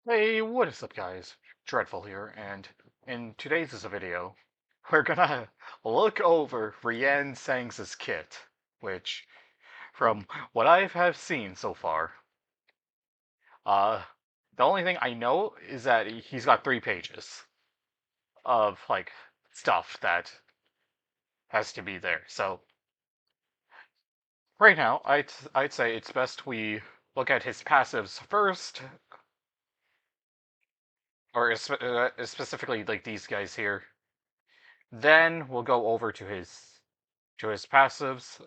Hey, what is up guys? Dreadful here, and in today's video, we're gonna look over Rien Sang's kit, which, from what I have seen so far, uh, the only thing I know is that he's got 3 pages of, like, stuff that has to be there. So, right now, I'd say it's best we look at his passives first, or specifically, like, these guys here. Then we'll go over to his passives,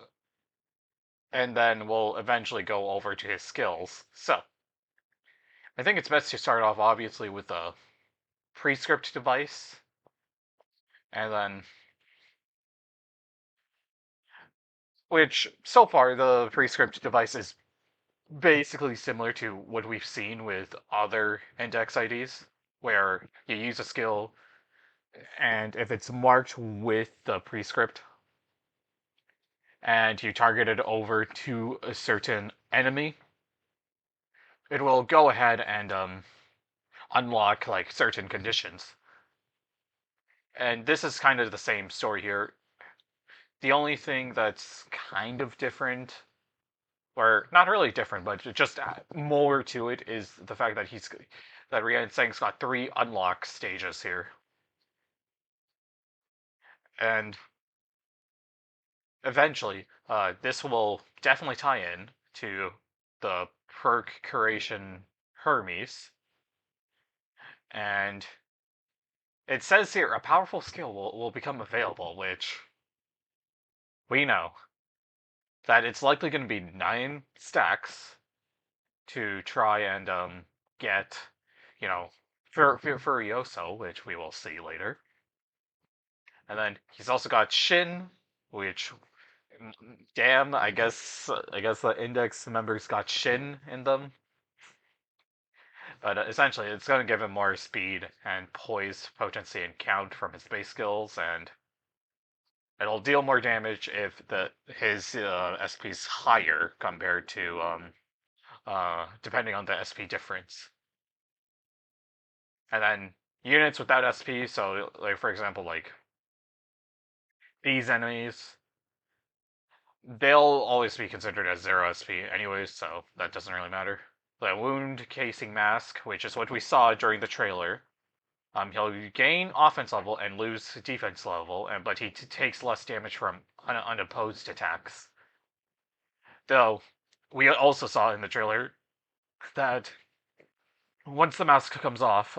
and then we'll eventually go over to his skills. So, I think it's best to start off obviously with the prescript device, and then, which so far the prescript device is basically similar to what we've seen with other index IDs, where you use a skill, and if it's marked with the prescript, and you target it over to a certain enemy, it will go ahead and unlock like certain conditions. And this is kind of the same story here. The only thing that's kind of different, or not really different, but just more to it, is the fact that Rien Sang's got 3 unlock stages here. And eventually, this will definitely tie in to the perk curation Hermes. And it says here a powerful skill will become available, which we know that it's likely going to be 9 stacks to try and get, you know, Furioso, which we will see later. And then he's also got Shin, which, damn, I guess the index members got Shin in them. But essentially, it's going to give him more speed and poise, potency, and count from his base skills, and it'll deal more damage if his SP is higher compared to depending on the SP difference. And then units without SP, so like for example, like these enemies, they'll always be considered as 0 SP anyways, so that doesn't really matter. The wound casing mask, which is what we saw during the trailer, he'll gain offense level and lose defense level, but he takes less damage from unopposed attacks. Though we also saw in the trailer that once the mask comes off,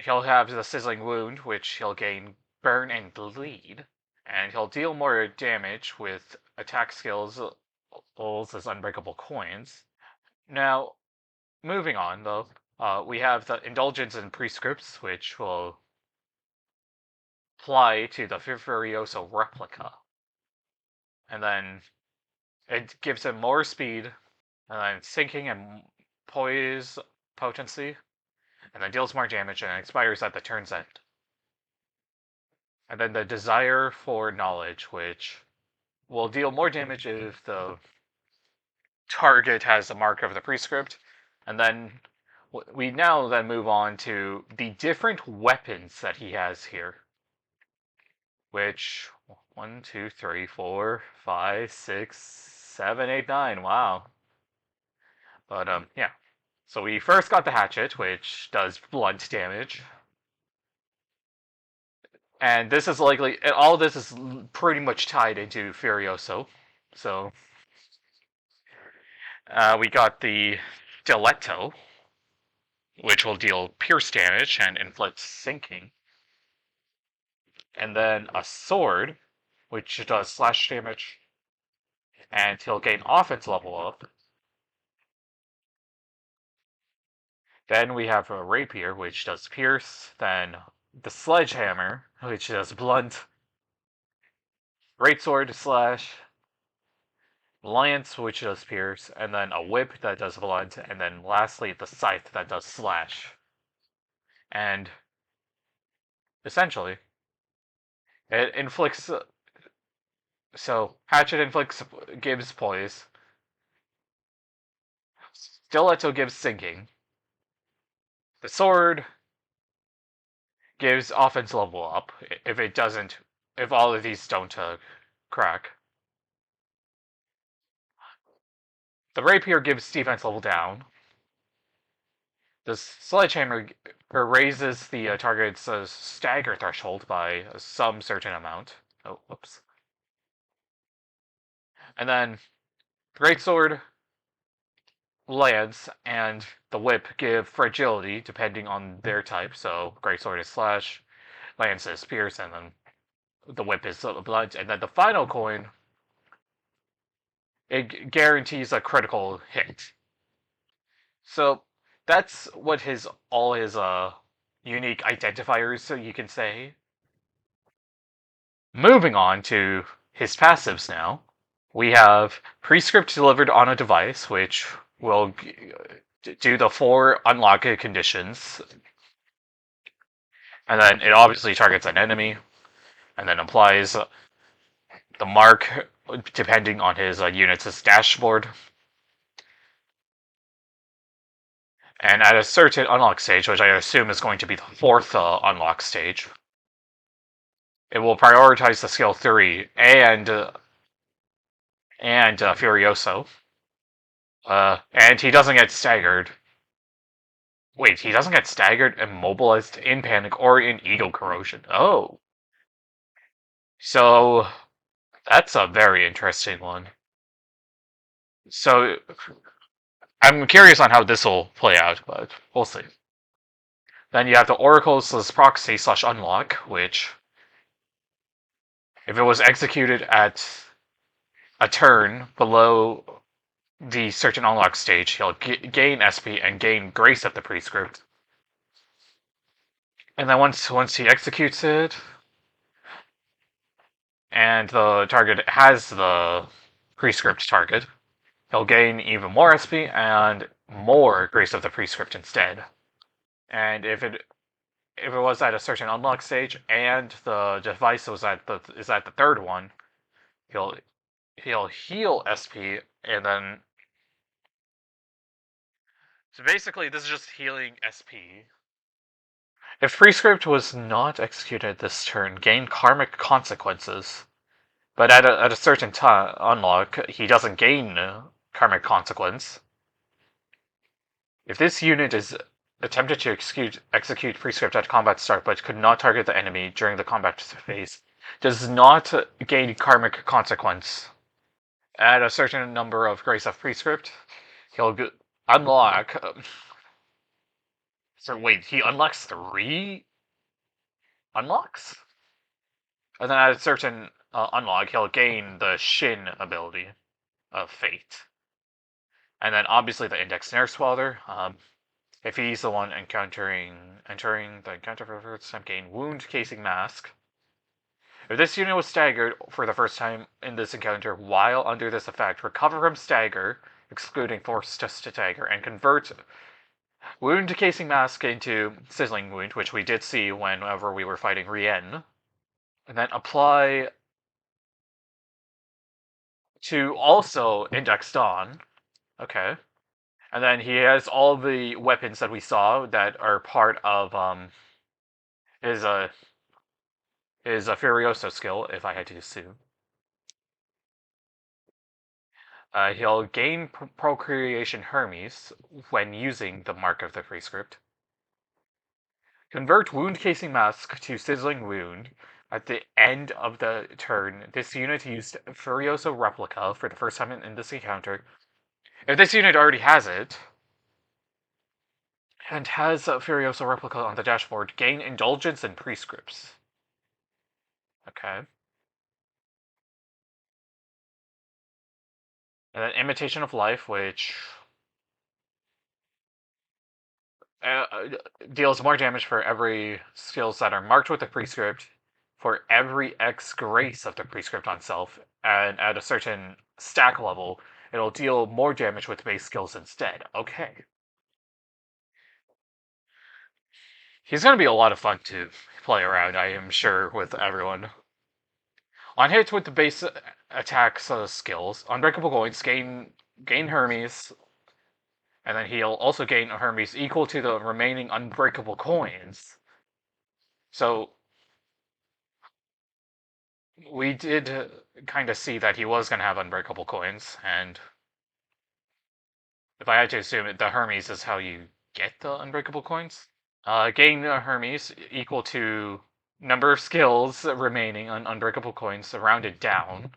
he'll have the sizzling wound, which he'll gain burn and bleed, and he'll deal more damage with attack skills as unbreakable coins. Now, moving on though, we have the indulgence and prescripts, which will apply to the Furioso replica, and then it gives him more speed, and then sinking and poise potency, and then deals more damage and expires at the turn's end. And then the desire for knowledge, which will deal more damage if the target has a mark of the prescript. And then we now then move on to the different weapons that he has here. Which 1, 2, 3, 4, 5, 6, 7, 8, 9. Wow. But yeah. So we first got the hatchet, which does blunt damage. And this is likely, all this is pretty much tied into Furioso. So we got the Stiletto, which will deal pierce damage and inflict sinking. And then a sword, which does slash damage, and he'll gain offense level up. Then we have a rapier, which does pierce. Then the sledgehammer, which does blunt. Greatsword slash. Lance, which does pierce, and then a whip that does blunt, and then lastly the scythe that does slash. And essentially, it inflicts. So hatchet gives poise. Stiletto gives sinking. The sword gives offense level up if it doesn't, if all of these don't crack. The rapier gives defense level down. The sledgehammer raises the target's stagger threshold by some certain amount. Oh, whoops. And then the greatsword, lance, and the whip give fragility depending on their type. So greatsword is slash, lance is pierce, and then the whip is blunt. And then the final coin, it guarantees a critical hit. So that's what all his unique identifiers, so you can say. Moving on to his passives now. We have Prescript delivered on a device, which will do the 4 unlock conditions. And then it obviously targets an enemy, and then applies the mark depending on his unit's dashboard. And at a certain unlock stage, which I assume is going to be the 4th unlock stage, it will prioritize the skill 3 and Furioso. And he doesn't get staggered. Wait, he doesn't get staggered, immobilized, in panic, or in ego corrosion. Oh. So, that's a very interesting one. So, I'm curious on how this will play out, but we'll see. Then you have the Oracle's proxy / unlock, which, if it was executed at a turn below the certain unlock stage, he'll gain SP and gain Grace of the Prescript. And then once he executes it, and the target has the Prescript target, he'll gain even more SP and more Grace of the Prescript instead. And if it was at a certain unlock stage and the device is at the 3rd one, he'll heal SP and then. So basically, this is just healing SP. If Prescript was not executed this turn, gain karmic consequences. But at a certain unlock, he doesn't gain karmic consequence. If this unit is attempted to execute Prescript at combat start but could not target the enemy during the combat phase, does not gain karmic consequence. At a certain number of Grace of Prescript, he'll unlock. So wait, he unlocks 3 unlocks? And then at a certain unlock, he'll gain the Shin ability of Fate. And then obviously the Index Snare Swelter. If he's the one entering the encounter for the first time, gain Wound Casing Mask. If this unit was staggered for the first time in this encounter while under this effect, recover from stagger, excluding force to stagger, and convert Wound Casing Mask into Sizzling Wound, which we did see whenever we were fighting Rien. And then apply to also Index Dawn. Okay. And then he has all the weapons that we saw that are part of his Furioso skill, if I had to assume. He'll gain Procreation Hermes when using the Mark of the Prescript. Convert Wound Casing Mask to Sizzling Wound. At the end of the turn, this unit used Furioso Replica for the first time in this encounter. If this unit already has it, and has Furioso Replica on the dashboard, gain Indulgence and Prescripts. Okay. And then Imitation of Life, which deals more damage for every skills that are marked with the Prescript, for every X Grace of the Prescript on self, and at a certain stack level, it'll deal more damage with base skills instead. Okay. He's going to be a lot of fun to play around, I am sure, with everyone. On hit with the base attacks skills, Unbreakable Coins gain Hermes, And then he'll also gain a Hermes equal to the remaining unbreakable coins. So we did kind of see that he was going to have unbreakable coins, and if I had to assume it, the Hermes is how you get the unbreakable coins. Gain a Hermes equal to number of skills remaining on unbreakable coins rounded down,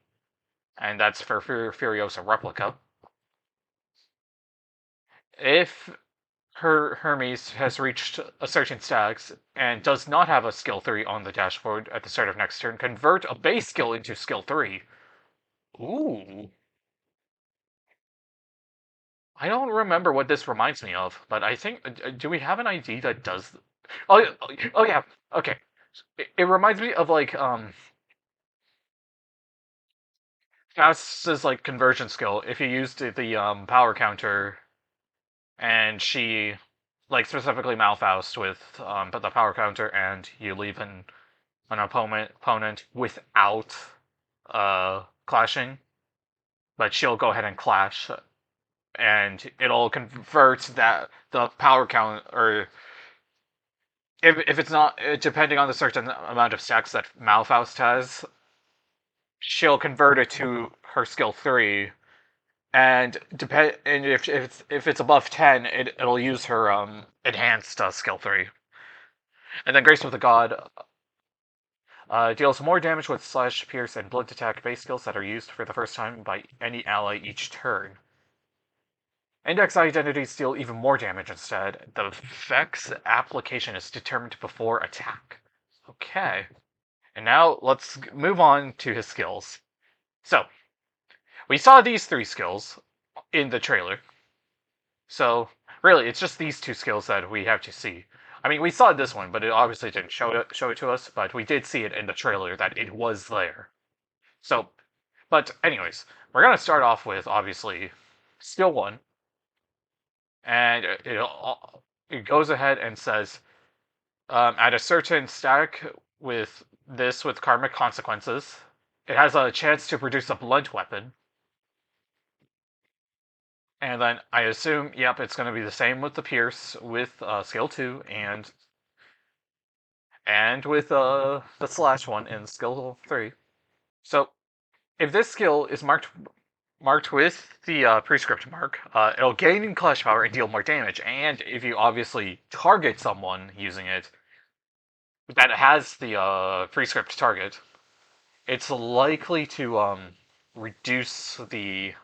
and that's for Furiosa Replica. If her Hermes has reached a certain status and does not have a skill 3 on the dashboard at the start of next turn, convert a base skill into skill 3. Ooh. I don't remember what this reminds me of, but I think. Do we have an ID that does. Oh yeah, okay. It reminds me of like, Faust's like conversion skill. If you used the power counter and she, like specifically Malfaust with the power counter, and you leave an opponent without clashing, but she'll go ahead and clash, and it'll convert that the power count, or if it's not, depending on the certain amount of stacks that Malfaust has, she'll convert it to her skill 3, and if it's above 10, it'll use her enhanced skill 3. And then Grace with the God deals more damage with Slash, Pierce, and Blunt Attack base skills that are used for the first time by any ally each turn. Index identities deal even more damage instead. The effect's application is determined before attack. Okay. And now let's move on to his skills. So, we saw these 3 skills in the trailer. So, really, it's just these 2 skills that we have to see. I mean, we saw this one, but it obviously didn't show it to us, but we did see it in the trailer that it was there. So, but anyways, we're going to start off with, obviously, skill 1. And it goes ahead and says, at a certain stack with karmic consequences, it has a chance to produce a blunt weapon. And then I assume, yep, it's going to be the same with the Pierce with skill 2 and with the slash one in skill 3. So if this skill is marked with the prescript mark, it'll gain in clash power and deal more damage. And if you obviously target someone using it that has the prescript target, it's likely to reduce the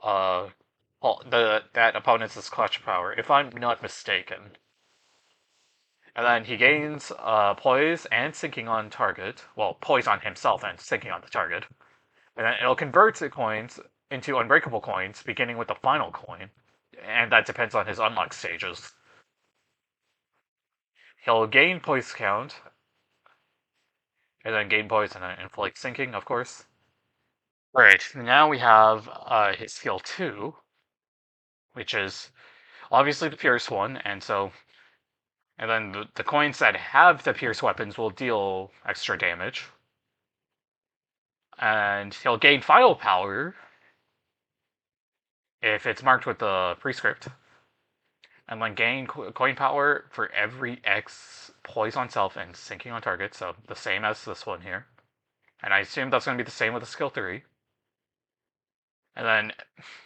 that opponent's clutch power, if I'm not mistaken. And then he gains poise and sinking on target. Well, poise on himself and sinking on the target. And then it'll convert the coins into unbreakable coins, beginning with the final coin. And that depends on his unlock stages. He'll gain poise count, and then gain poise and inflict sinking, of course. Alright, now we have his skill 2, which is obviously the Pierce one, and then the coins that have the Pierce weapons will deal extra damage. And he'll gain final power if it's marked with the prescript. And then gain coin power for every X poise on self and sinking on target, so the same as this one here. And I assume that's going to be the same with the skill 3. And then,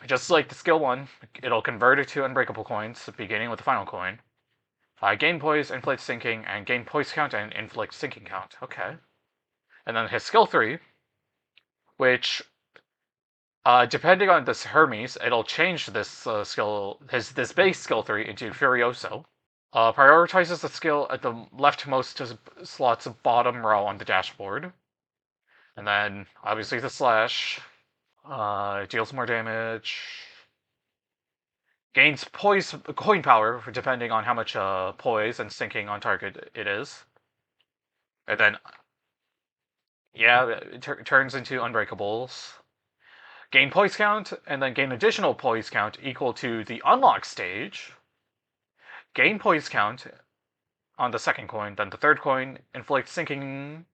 just like the skill 1, it'll convert it to unbreakable coins, beginning with the final coin. Gain poise, inflict sinking, and gain poise count and inflict sinking count. Okay. And then his skill 3, which, depending on this Hermes, it'll change this this base skill 3 into Furioso. Prioritizes the skill at the leftmost slot's bottom row on the dashboard. And then, obviously, the slash deals more damage. Gains coin power depending on how much poise and sinking on target it is. And then, yeah, it turns into unbreakables. Gain poise count, and then gain additional poise count equal to the unlock stage. Gain poise count on the second coin, then the third coin, inflict sinking.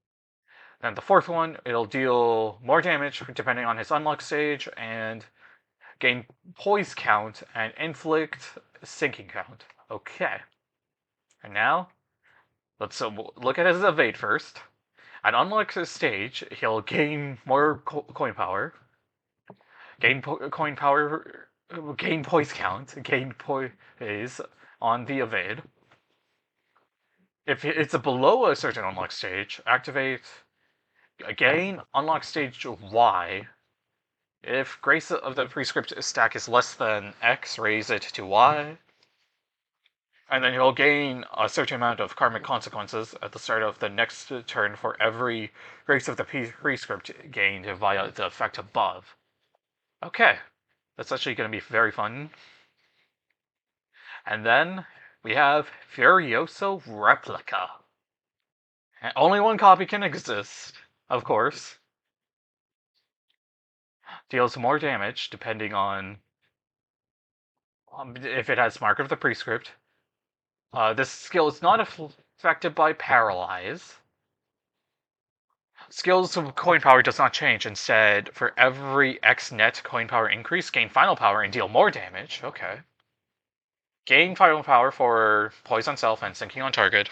Then the fourth one, it'll deal more damage depending on his unlock stage, and gain poise count, and inflict sinking count. Okay. And now, let's look at his evade first. At unlock his stage, he'll gain more coin power, gain coin power, gain poise count, gain poise on the evade. If it's below a certain unlock stage, activate again unlock stage Y. If Grace of the Prescript stack is less than X, raise it to Y. And then you'll gain a certain amount of karmic consequences at the start of the next turn for every Grace of the Prescript gained via the effect above. Okay, that's actually going to be very fun. And then we have Furioso Replica. And only one copy can exist, of course. Deals more damage depending on if it has Mark of the Prescript. This skill is not affected by Paralyze. Skills of coin power does not change. Instead, for every X net coin power increase, gain final power and deal more damage. Okay. Gain final power for poise on self and sinking on target.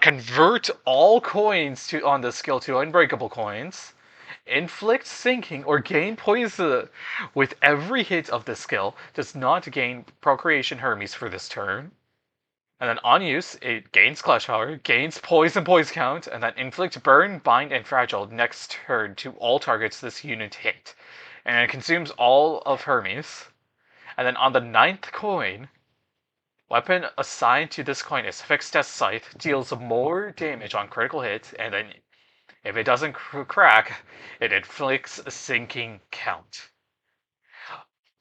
Convert all coins on the skill to unbreakable coins. Inflict sinking or gain poison with every hit of the skill. Does not gain Procreation Hermes for this turn. And then on use, it gains clutch power, gains poise and poise count, and then inflict burn, bind, and fragile next turn to all targets this unit hit. And it consumes all of Hermes. And then on the 9th coin, weapon assigned to this coin is fixed as sight, deals more damage on critical hit, and then if it doesn't crack, it inflicts a sinking count.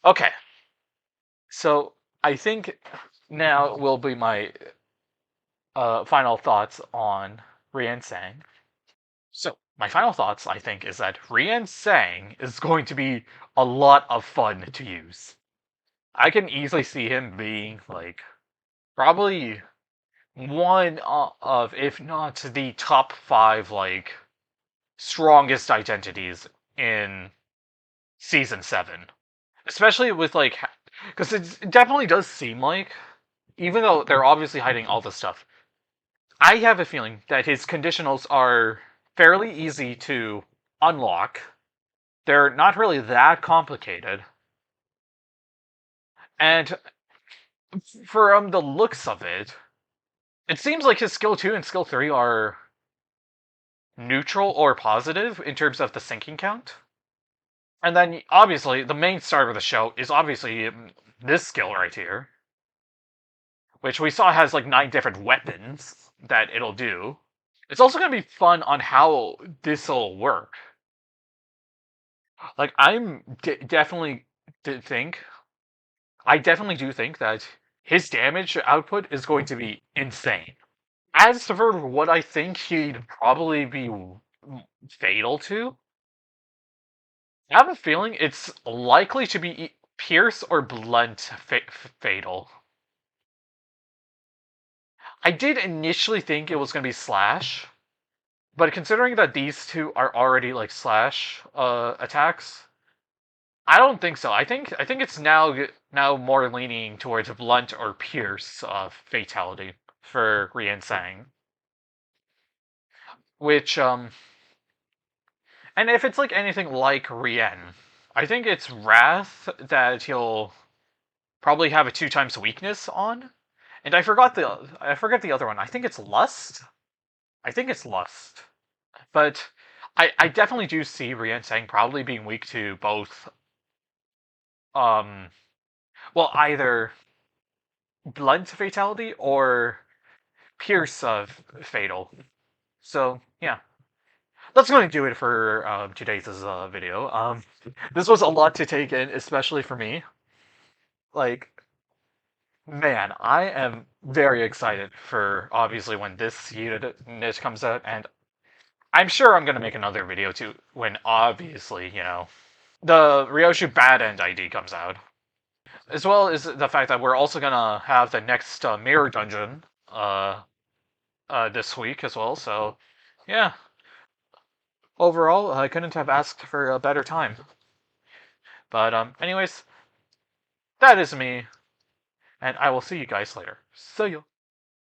Okay. So I think now will be my final thoughts on Rien Sang. So, my final thoughts, I think, is that Rien Sang is going to be a lot of fun to use. I can easily see him being, like, probably one of, if not the top 5, like, strongest identities in Season 7. Especially with, like, because it definitely does seem like, even though they're obviously hiding all this stuff, I have a feeling that his conditionals are fairly easy to unlock. They're not really that complicated. And from the looks of it, it seems like his skill 2 and skill 3 are neutral or positive in terms of the sinking count. And then, obviously, the main star of the show is obviously this skill right here, which we saw has like 9 different weapons that it'll do. It's also going to be fun on how this'll work. Like, I'm definitely think, I definitely do think that his damage output is going to be insane. As for what I think he'd probably be fatal to, I have a feeling it's likely to be Pierce or Blunt fatal. I did initially think it was going to be Slash, but considering that these two are already like Slash attacks, I don't think so. I think it's now more leaning towards Blunt or Pierce fatality for Rien Sang. Which and if it's like anything like Rien, I think it's Wrath that he'll probably have a 2 times weakness on. And I forgot the other one. I think it's Lust. I think it's Lust. But I definitely do see Rien Sang probably being weak to both well, either Blunt fatality or Pierce fatal. So yeah, that's going to do it for today's video. This was a lot to take in, especially for me. Like, man, I am very excited for obviously when this unit comes out, and I'm sure I'm going to make another video too when obviously, the Ryoshu Bad End ID comes out. As well as the fact that we're also going to have the next Mirror Dungeon this week as well, so yeah. Overall, I couldn't have asked for a better time. But anyways, that is me, and I will see you guys later. See ya.